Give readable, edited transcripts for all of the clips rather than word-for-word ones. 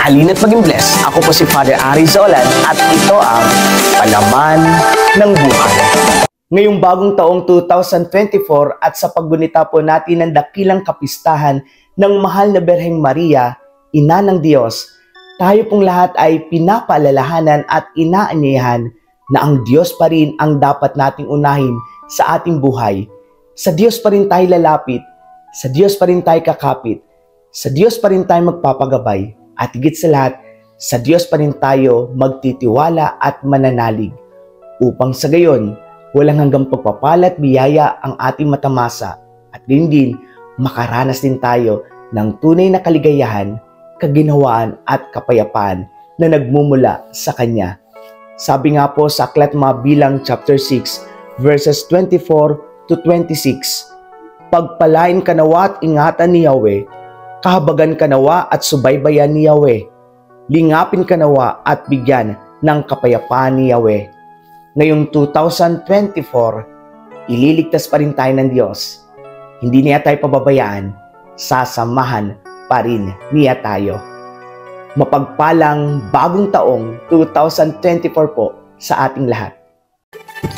Halina't maging blessed. Ako po si Father Ari Zolan at ito ang Palaman ng Buhay. Ngayong bagong taong 2024 at sa paggunita po natin ng dakilang kapistahan ng mahal na Berheng Maria, Ina ng Diyos, tayo pong lahat ay pinapaalalahanan at inaanyayahan na ang Diyos pa rin ang dapat nating unahin sa ating buhay. Sa Diyos pa rin tayo lalapit, sa Diyos pa rin tayo kakapit, sa Diyos pa rin tayo magpapagabay, at higit sa lahat, sa Diyos pa rin tayo magtitiwala at mananalig. Upang sa gayon, walang hanggang pagpapala at biyaya ang ating matamasa at din makaranas din tayo ng tunay na kaligayahan, kaginhawaan at kapayapaan na nagmumula sa Kanya. Sabi nga po sa Aklat Mabilang chapter 6 verses 24 to 26, pagpalain ka nawa at ingatan ni Yahweh, kahabagan ka nawa at subaybayan ni Yahweh, lingapin ka nawa at bigyan ng kapayapaan ni Yahweh. Ngayong 2024, ililigtas pa rin tayo ng Diyos. Hindi niya tayo pababayaan, sasamahan pa rin niya tayo. Mapagpalang bagong taong 2024 po sa ating lahat.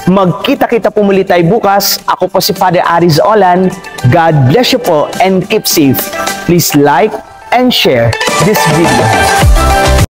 Magkita-kita po muli tayo bukas. Ako po si Father Ari Zolan. God bless you po and keep safe. Please like and share this video.